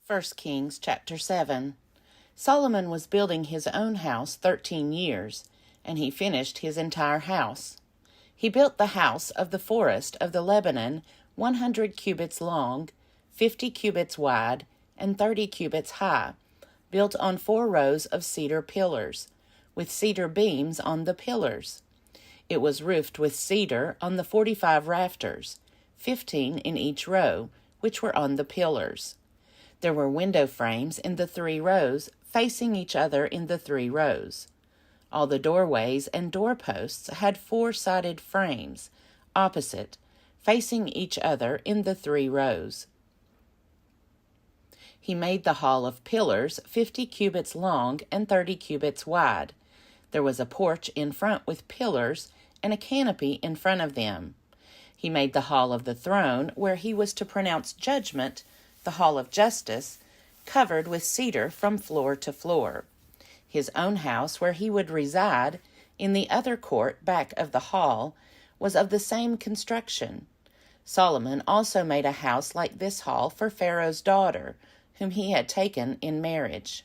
1 Kings chapter 7. Solomon was building his own house 13 years, and he finished his entire house. He built the house of the forest of the Lebanon 100 cubits long, 50 cubits wide, and 30 cubits high, built on 4 rows of cedar pillars, with cedar beams on the pillars. It was roofed with cedar on the 45 rafters, 15 in each row, which were on the pillars. There were window frames in the 3 rows, facing each other in the 3 rows. All the doorways and doorposts had 4-sided frames, opposite, facing each other in the 3 rows. He made the hall of pillars 50 cubits long and 30 cubits wide. There was a porch in front with pillars and a canopy in front of them. He made the hall of the throne, where he was to pronounce judgment, the hall of justice, covered with cedar from floor to floor. His own house, where he would reside, in the other court back of the hall, was of the same construction. Solomon also made a house like this hall for Pharaoh's daughter, whom he had taken in marriage.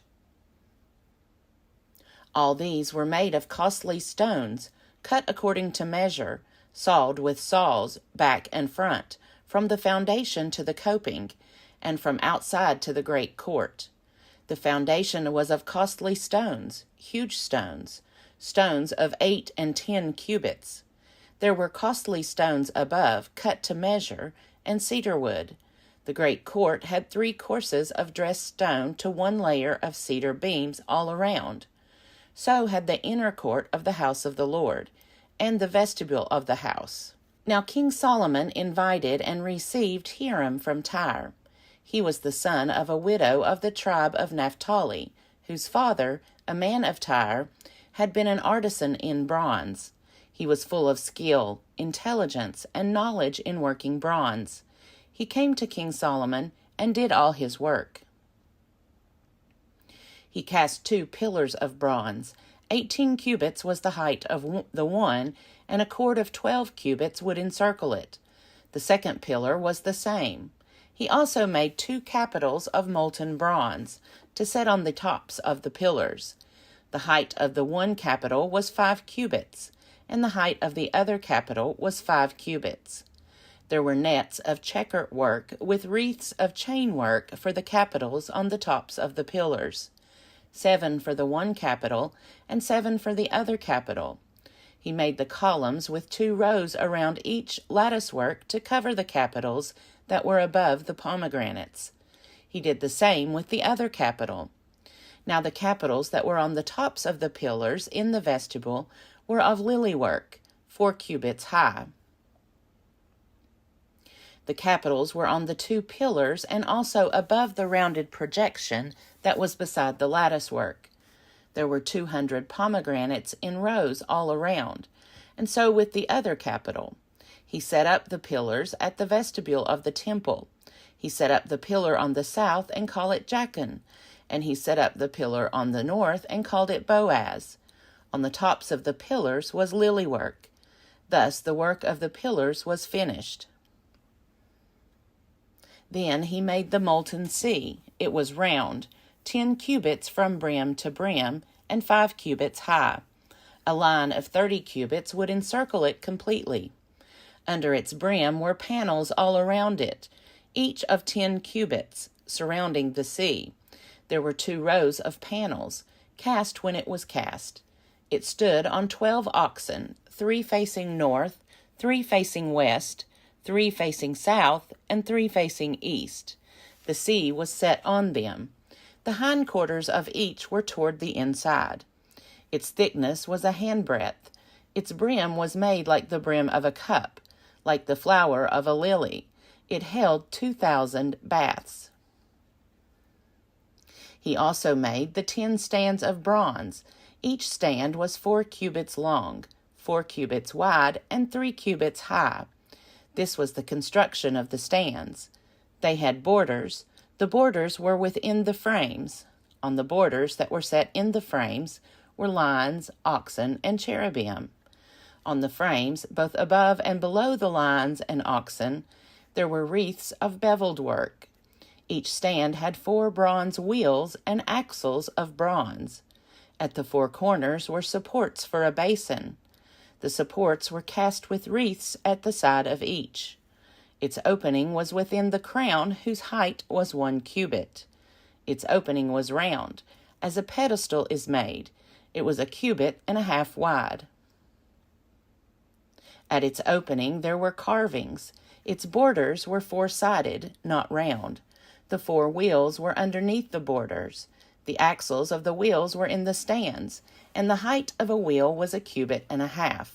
All these were made of costly stones, cut according to measure, sawed with saws, back and front, from the foundation to the coping, and from outside to the great court. The foundation was of costly stones, huge stones, stones of 8 and 10 cubits. There were costly stones above, cut to measure, and cedar wood. The great court had 3 courses of dressed stone to 1 layer of cedar beams all around. So had the inner court of the house of the Lord, and the vestibule of the house. Now King Solomon invited and received Hiram from Tyre. He was the son of a widow of the tribe of Naphtali, whose father, a man of Tyre, had been an artisan in bronze. He was full of skill, intelligence, and knowledge in working bronze. He came to King Solomon and did all his work. He cast 2 pillars of bronze. 18 cubits was the height of the one, and a cord of 12 cubits would encircle it. The second pillar was the same. He also made 2 capitals of molten bronze, to set on the tops of the pillars. The height of the one capital was 5 cubits, and the height of the other capital was 5 cubits. There were nets of checker work with wreaths of chain work for the capitals on the tops of the pillars, 7 for the one capital and 7 for the other capital. He made the columns with 2 rows around each lattice work to cover the capitals that were above the pomegranates. He did the same with the other capital. Now the capitals that were on the tops of the pillars in the vestibule were of lily work, 4 cubits high. The capitals were on the 2 pillars and also above the rounded projection that was beside the lattice work. There were 200 pomegranates in rows all around, and so with the other capital. He set up the pillars at the vestibule of the temple. He set up the pillar on the south and called it Jachin, and he set up the pillar on the north and called it Boaz. On the tops of the pillars was lily work. Thus the work of the pillars was finished. Then he made the molten sea. It was round, 10 cubits from brim to brim, and 5 cubits high. A line of 30 cubits would encircle it completely. Under its brim were panels all around it, each of 10 cubits, surrounding the sea. There were 2 rows of panels, cast when it was cast. It stood on 12 oxen, 3 facing north, 3 facing west, 3 facing south, and 3 facing east. The sea was set on them. The hindquarters of each were toward the inside. Its thickness was a handbreadth. Its brim was made like the brim of a cup, like the flower of a lily. It held 2,000 baths. He also made the 10 stands of bronze. Each stand was 4 cubits long, 4 cubits wide, and 3 cubits high. This was the construction of the stands. They had borders. The borders were within the frames. On the borders that were set in the frames were lions, oxen, and cherubim. On the frames, both above and below the lions and oxen, there were wreaths of beveled work. Each stand had 4 bronze wheels and axles of bronze. At the 4 corners were supports for a basin. The supports were cast with wreaths at the side of each. Its opening was within the crown, whose height was 1 cubit. Its opening was round, as a pedestal is made. It was 1.5 cubits wide. At its opening there were carvings. Its borders were 4-sided, not round. The 4 wheels were underneath the borders. The axles of the wheels were in the stands, and the height of a wheel was 1.5 cubits.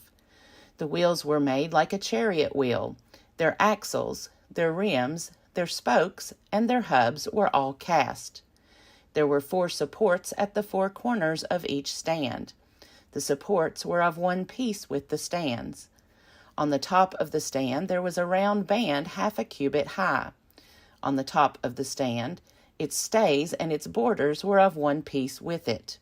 The wheels were made like a chariot wheel. Their axles, their rims, their spokes, and their hubs were all cast. There were 4 supports at the 4 corners of each stand. The supports were of one piece with the stands. On the top of the stand there was a round band 0.5 cubits high. On the top of the stand, its stays and its borders were of one piece with it.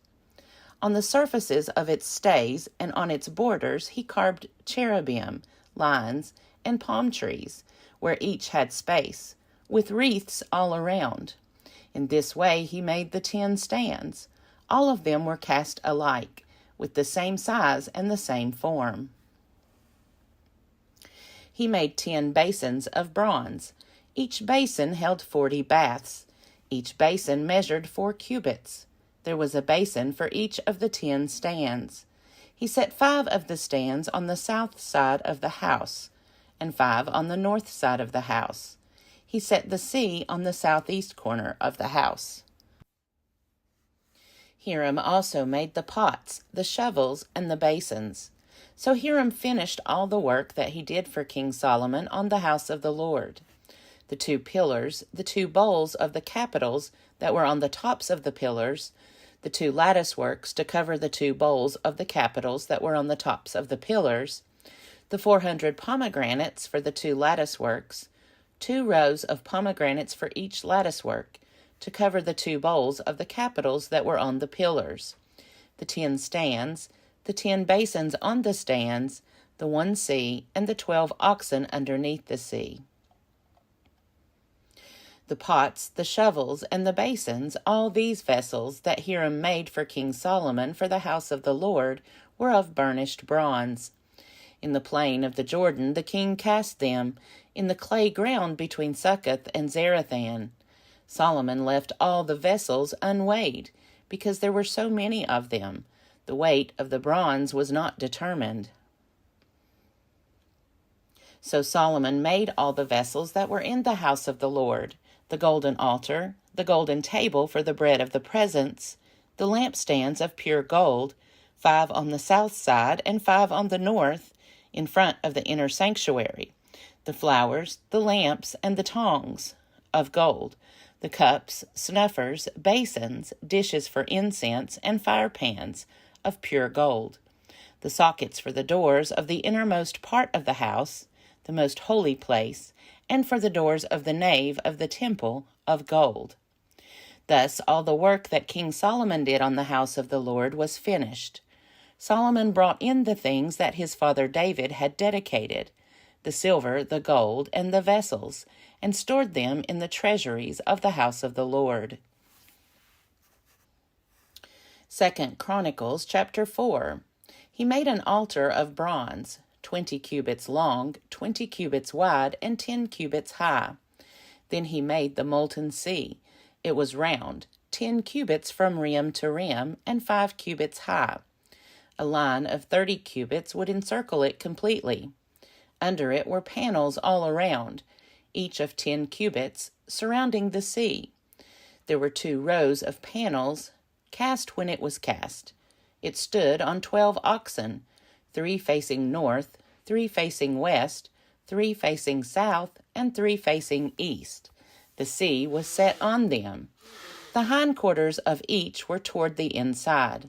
On the surfaces of its stays and on its borders he carved cherubim, lions, and palm trees, where each had space, with wreaths all around. In this way he made the 10 stands. All of them were cast alike, with the same size and the same form. He made 10 basins of bronze. Each basin held 40 baths. Each basin measured 4 cubits. There was a basin for each of the 10 stands. He set 5 of the stands on the south side of the house, and 5 on the north side of the house. He set the sea on the southeast corner of the house. Hiram also made the pots, the shovels, and the basins. So Hiram finished all the work that he did for King Solomon on the house of the Lord. The 2 pillars, the 2 bowls of the capitals that were on the tops of the pillars, the 2 lattice works to cover the 2 bowls of the capitals that were on the tops of the pillars, the 400 pomegranates for the 2 lattice works, 2 rows of pomegranates for each lattice work, to cover the 2 bowls of the capitals that were on the pillars, the 10 stands, the 10 basins on the stands, the 1 sea, and the 12 oxen underneath the sea. The pots, the shovels, and the basins, all these vessels that Hiram made for King Solomon for the house of the Lord, were of burnished bronze. In the plain of the Jordan the king cast them, in the clay ground between Succoth and Zarethan. Solomon left all the vessels unweighed, because there were so many of them. The weight of the bronze was not determined. So Solomon made all the vessels that were in the house of the Lord, the golden altar, the golden table for the bread of the presence, the lampstands of pure gold, 5 on the south side and 5 on the north, in front of the inner sanctuary, the flowers, the lamps, and the tongs of gold, the cups, snuffers, basins, dishes for incense, and fire pans of pure gold, the sockets for the doors of the innermost part of the house, the most holy place, and for the doors of the nave of the temple of gold. Thus all the work that King Solomon did on the house of the Lord was finished. Solomon brought in the things that his father David had dedicated, the silver, the gold, and the vessels, and stored them in the treasuries of the house of the Lord. 2 Chronicles chapter 4. He made an altar of bronze, 20 cubits long, 20 cubits wide, and 10 cubits high. Then he made the molten sea. It was round, 10 cubits from rim to rim, and 5 cubits high. A line of 30 cubits would encircle it completely. Under it were panels all around, each of 10 cubits, surrounding the sea. There were 2 rows of panels, cast when it was cast. It stood on 12 oxen, 3 facing north, 3 facing west, 3 facing south, and 3 facing east. The sea was set on them. The hindquarters of each were toward the inside.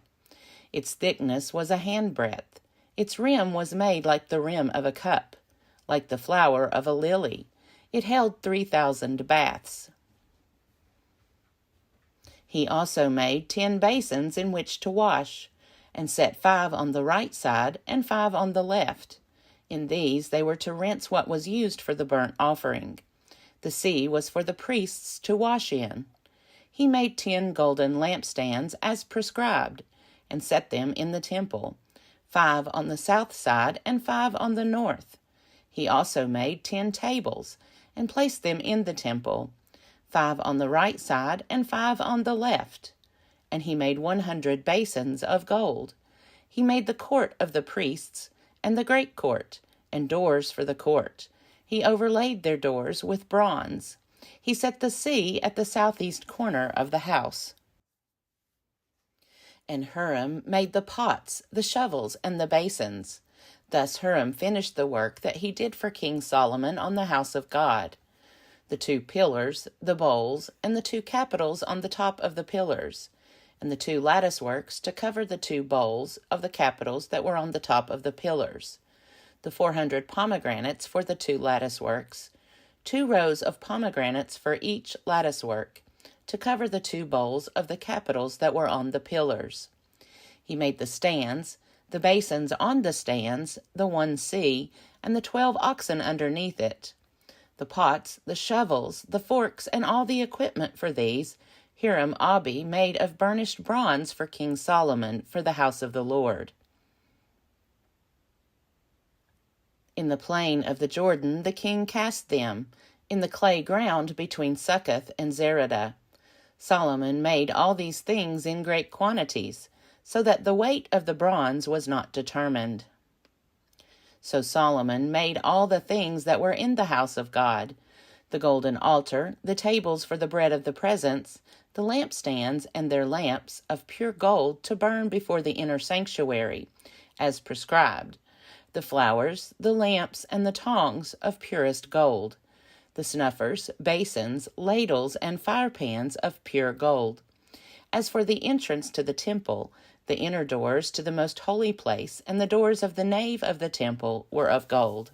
Its thickness was a handbreadth. Its rim was made like the rim of a cup, like the flower of a lily. It held 3,000 baths. He also made 10 basins in which to wash, and set 5 on the right side and 5 on the left. In these they were to rinse what was used for the burnt offering. The sea was for the priests to wash in. He made 10 golden lampstands as prescribed, and set them in the temple, 5 on the south side and 5 on the north. He also made 10 tables, and placed them in the temple, 5 on the right side and 5 on the left. And he made 100 basins of gold. He made the court of the priests, and the great court, and doors for the court. He overlaid their doors with bronze. He set the sea at the southeast corner of the house. And Huram made the pots, the shovels, and the basins. Thus Huram finished the work that he did for King Solomon on the house of God: the 2 pillars, the bowls, and the 2 capitals on the top of the pillars, and the 2 lattice works to cover the 2 bowls of the capitals that were on the top of the pillars, the 400 pomegranates for the 2 lattice works, 2 rows of pomegranates for each lattice work, to cover the 2 bowls of the capitals that were on the pillars. He made the stands, the basins on the stands, the 1 sea, and the 12 oxen underneath it. The pots, the shovels, the forks, and all the equipment for these, Huram-Abi made of burnished bronze for King Solomon for the house of the Lord. In the plain of the Jordan the king cast them, in the clay ground between Succoth and Zeradah. Solomon made all these things in great quantities, so that the weight of the bronze was not determined. So Solomon made all the things that were in the house of God: the golden altar, the tables for the bread of the presence, the lampstands and their lamps of pure gold to burn before the inner sanctuary, as prescribed, the flowers, the lamps, and the tongs of purest gold, the snuffers, basins, ladles, and firepans of pure gold. As for the entrance to the temple, the inner doors to the most holy place and the doors of the nave of the temple were of gold.